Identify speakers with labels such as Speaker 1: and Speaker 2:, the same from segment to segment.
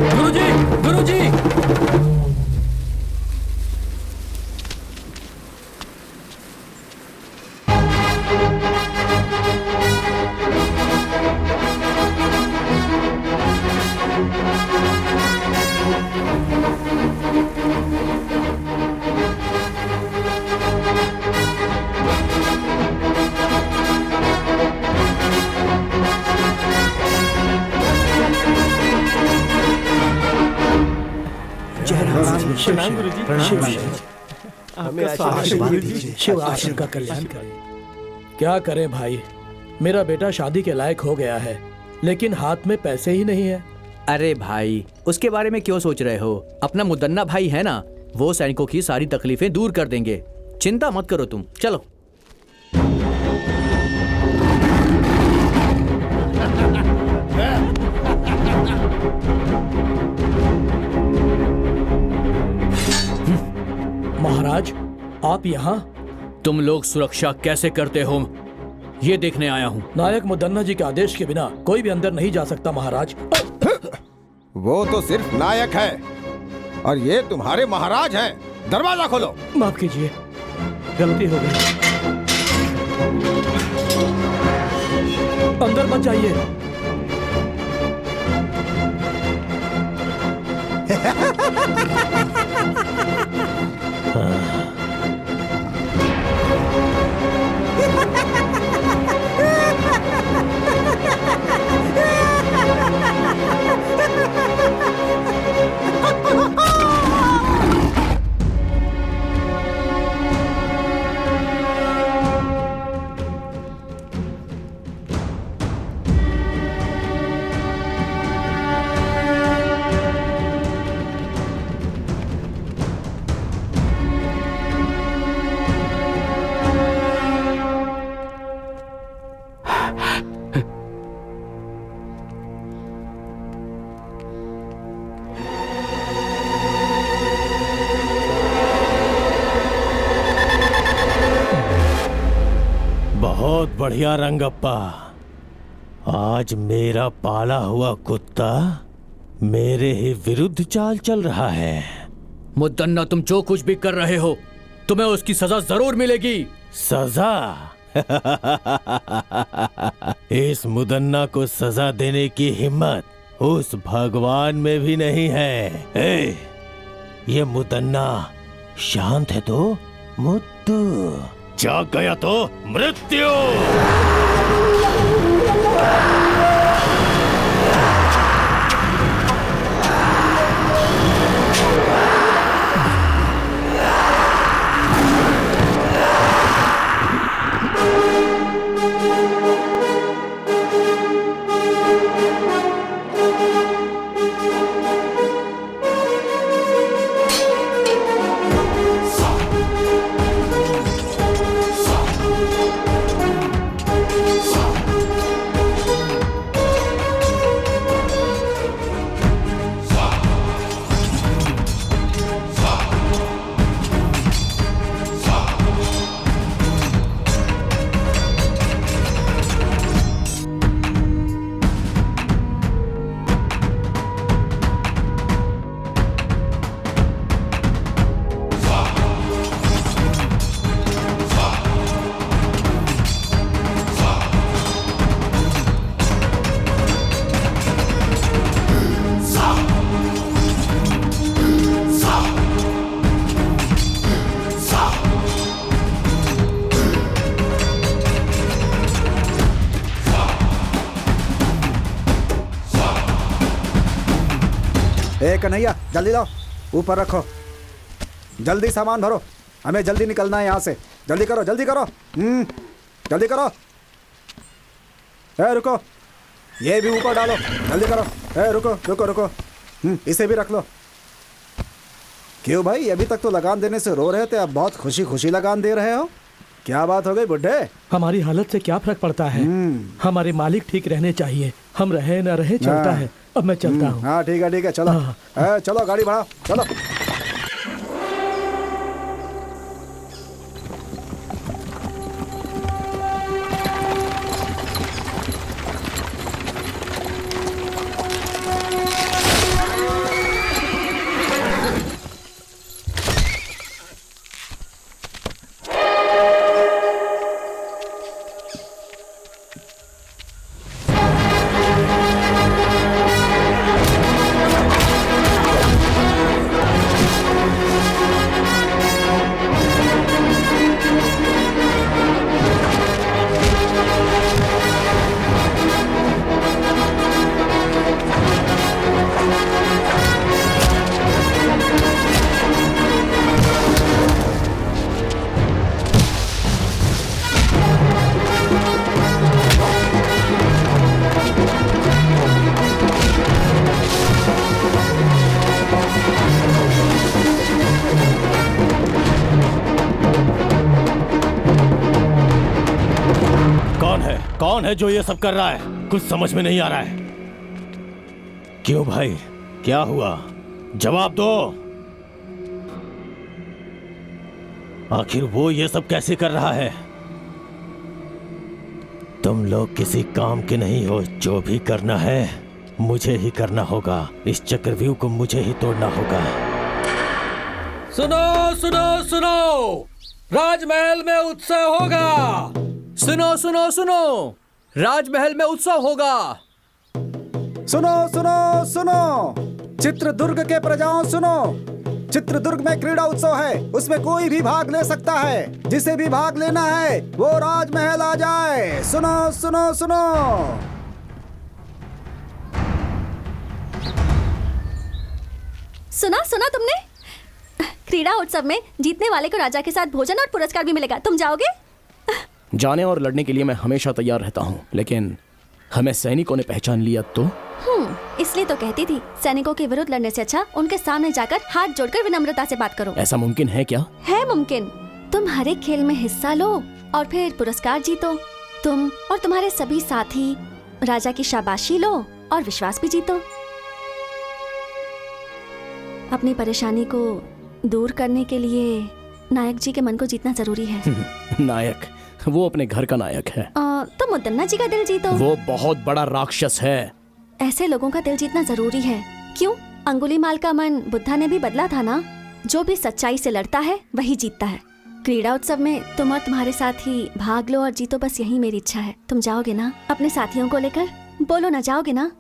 Speaker 1: गुरुजी, गुरुजी!
Speaker 2: प्रणाम गुरुजी।
Speaker 3: शिव आश्रम का कल्याण करें। क्या करें भाई, मेरा बेटा शादी के लायक हो गया है, लेकिन हाथ में पैसे ही नहीं है।
Speaker 1: अरे भाई, उसके बारे में क्यों सोच रहे हो? अपना मुदन्ना भाई है ना, वो सैनिकों की सारी तकलीफें दूर कर देंगे। चिंता मत करो तुम, चलो।
Speaker 3: महाराज, आप यहाँ?
Speaker 1: तुम लोग सुरक्षा कैसे करते हो, ये देखने आया हूँ।
Speaker 3: नायक मुदन्ना जी के आदेश के बिना कोई भी अंदर नहीं जा सकता महाराज।
Speaker 4: वो तो सिर्फ नायक है और ये तुम्हारे महाराज हैं। दरवाजा खोलो।
Speaker 3: माफ कीजिए, गलती हो गई। अंदर मत जाइए।
Speaker 2: बहुत बढ़िया रंगप्पा, आज मेरा पाला हुआ कुत्ता मेरे ही विरुद्ध चाल चल रहा है।
Speaker 1: मुदन्ना, तुम जो कुछ भी कर रहे हो, तुम्हें उसकी सजा जरूर मिलेगी।
Speaker 2: सजा? इस मुदन्ना को सजा देने की हिम्मत उस भगवान में भी नहीं है। ये मुदन्ना शांत है तो मुद्दू, जाग गया तो मृत्यु।
Speaker 5: कन्हैया, जल्दी लाओ, ऊपर रखो। जल्दी सामान भरो, हमें जल्दी निकलना है यहाँ से। जल्दी करो, जल्दी करो। जल्दी करो। रुको, ये भी ऊपर डालो, जल्दी करो। रुको रुको रुको, इसे भी रख लो। क्यों भाई, अभी तक तो लगान देने से रो रहे थे, अब बहुत खुशी खुशी लगान दे रहे हो? क्या बात हो गई बुड्ढे?
Speaker 3: हमारी हालत से क्या फर्क पड़ता है? हमारे मालिक ठीक रहने चाहिए, हम रहे न रहे चलता है। अब मैं चलता हूँ।
Speaker 5: हाँ ठीक है चलो। चलो गाड़ी बढ़ाओ, चलो।
Speaker 2: कौन है जो ये सब कर रहा है? कुछ समझ में नहीं आ रहा है। क्यों भाई, क्या हुआ? जवाब दो। आखिर वो ये सब कैसे कर रहा है? तुम लोग किसी काम के नहीं हो। जो भी करना है मुझे ही करना होगा। इस चक्रव्यूह को मुझे ही तोड़ना होगा।
Speaker 3: सुनो सुनो सुनो, राजमहल में उत्सव होगा।
Speaker 1: सुनो सुनो सुनो, राजमहल में उत्सव होगा।
Speaker 5: सुनो सुनो सुनो, चित्रदुर्ग के प्रजाओं सुनो, चित्रदुर्ग में क्रीड़ा उत्सव है, उसमें कोई भी भाग ले सकता है। जिसे भी भाग लेना है वो राजमहल आ जाए। सुनो सुनो सुनो।
Speaker 6: सुना तुमने? क्रीड़ा उत्सव में जीतने वाले को राजा के साथ भोजन और पुरस्कार भी मिलेगा। तुम जाओगे?
Speaker 1: जाने और लड़ने के लिए मैं हमेशा तैयार रहता हूँ, लेकिन हमें सैनिकों ने पहचान लिया तो?
Speaker 6: इसलिए तो कहती थी, सैनिकों के विरुद्ध लड़ने से अच्छा उनके सामने जाकर हाथ जोड़कर विनम्रता से बात करो।
Speaker 1: ऐसा मुमकिन है क्या?
Speaker 6: है मुमकिन। तुम हर एक खेल में हिस्सा लो और फिर पुरस्कार जीतो। तुम और तुम्हारे सभी साथी राजा की शाबाशी लो और विश्वास भी जीतो। अपनी परेशानी को दूर करने के लिए नायक जी के मन को जीतना जरूरी है।
Speaker 1: नायक? वो अपने घर का नायक है।
Speaker 6: तो मुदन्ना जी का दिल जीतो।
Speaker 1: वो बहुत बड़ा राक्षस है।
Speaker 6: ऐसे लोगों का दिल जीतना जरूरी है। क्यों? अंगुलीमाल का मन बुद्धा ने भी बदला था ना। जो भी सच्चाई से लड़ता है वही जीतता है। क्रीड़ा उत्सव में तुम और तुम्हारे साथी भाग लो और जीतो, बस यही मेरी इच्छा है। तुम जाओगे ना अपने साथियों को लेकर? बोलो ना, जाओगे ना?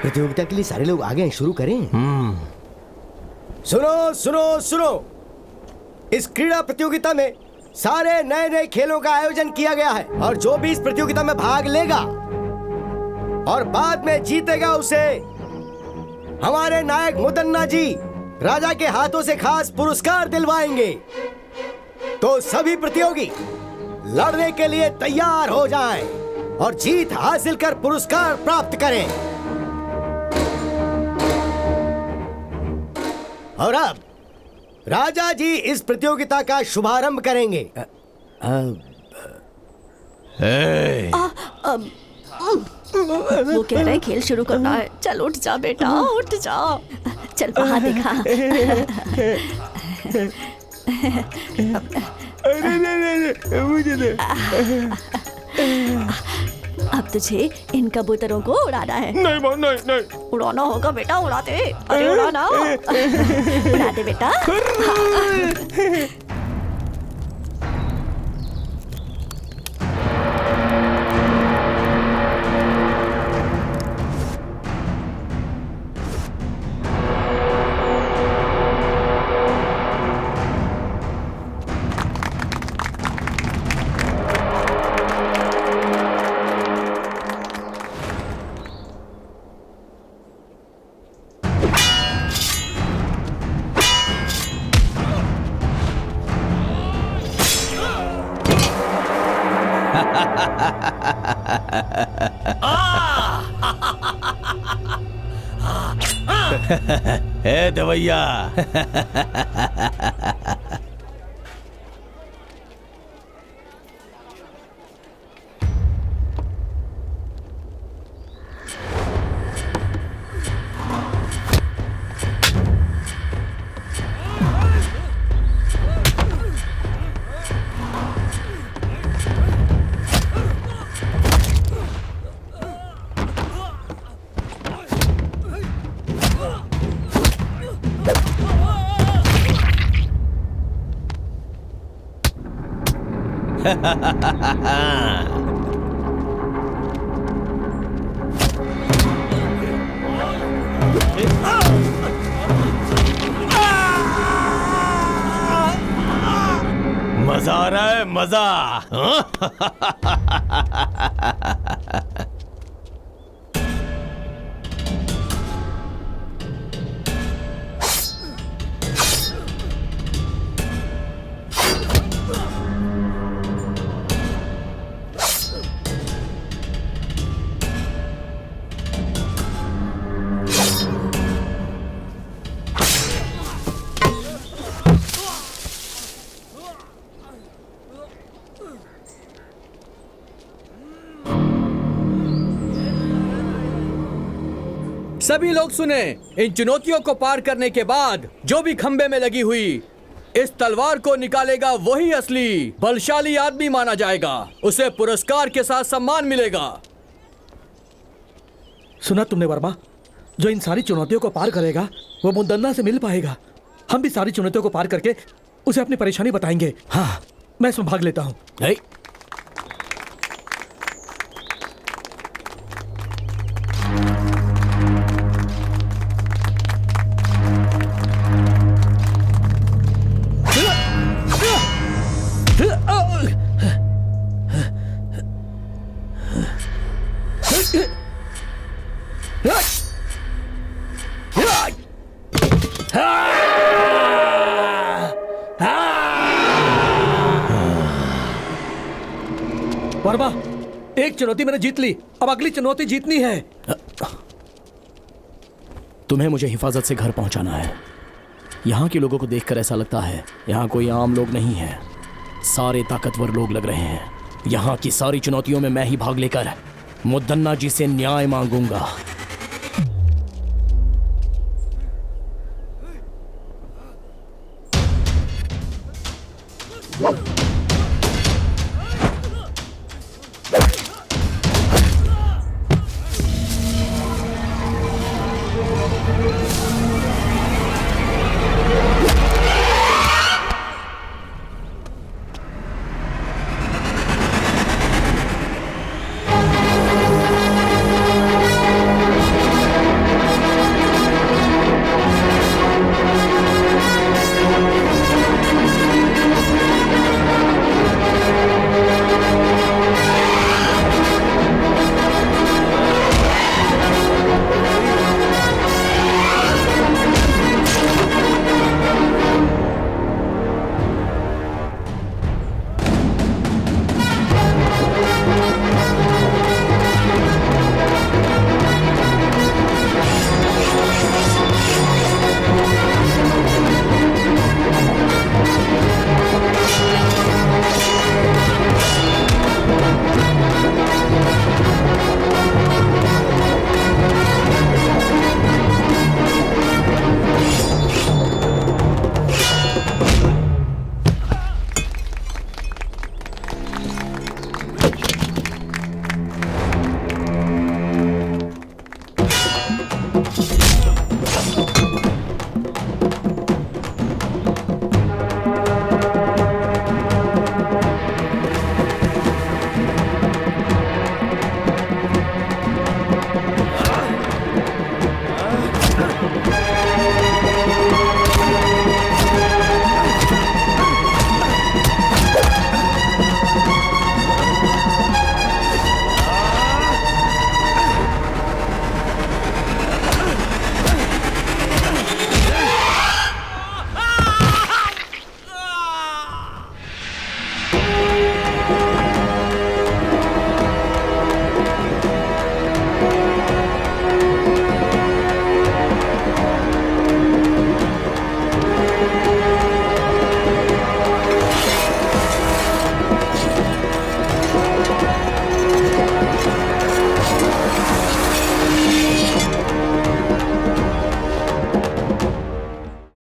Speaker 7: प्रतियोगिता के लिए सारे लोग आ गए हैं, शुरू करें।
Speaker 8: सुनो सुनो सुनो, इस क्रीड़ा प्रतियोगिता में सारे नए नए खेलों का आयोजन किया गया है और जो भी इस प्रतियोगिता में भाग लेगा और बाद में जीतेगा उसे हमारे नायक मुदन्ना जी राजा के हाथों से खास पुरस्कार दिलवाएंगे। तो सभी प्रतियोगी लड़ने के लिए तैयार हो जाएं और जीत हासिल कर पुरस्कार प्राप्त करें। और अब राजा जी इस प्रतियोगिता का शुभारंभ करेंगे।
Speaker 6: वो कह रहे खेल शुरू करना है। चल उठ जा बेटा, उठ जा। चल वहाँ दिखा।
Speaker 2: अरे नहीं, मुझे दे।
Speaker 6: अब तुझे इन कबूतरों को उड़ाना है।
Speaker 2: नहीं माँ, नहीं।
Speaker 6: उड़ाना होगा बेटा, उड़ाते। अरे उड़ाना। उड़ा दे बेटा।
Speaker 2: ए दवैया। मजा आ रहा है, मजा।
Speaker 1: सभी लोग सुने, इन चुनौतियों को पार करने के बाद जो भी खंबे में लगी हुई इस तलवार को निकालेगा वही असली बलशाली आदमी माना जाएगा। उसे पुरस्कार के साथ सम्मान मिलेगा।
Speaker 3: सुना तुमने वर्मा? जो इन सारी चुनौतियों को पार करेगा वो मुदन्ना से मिल पाएगा। हम भी सारी चुनौतियों को पार करके उसे अपनी परेशानी बताएंगे। हाँ, मैं इसमें भाग लेता हूँ। वर्मा, एक चुनौती मैंने जीत ली, अब अगली चुनौती जीतनी है।
Speaker 9: तुम्हें मुझे हिफाजत से घर पहुंचाना है। यहाँ के लोगों को देखकर ऐसा लगता है यहाँ कोई आम लोग नहीं है, सारे ताकतवर लोग लग रहे हैं। यहाँ की सारी चुनौतियों में मैं ही भाग लेकर मुदन्ना जी से न्याय मांगूंगा।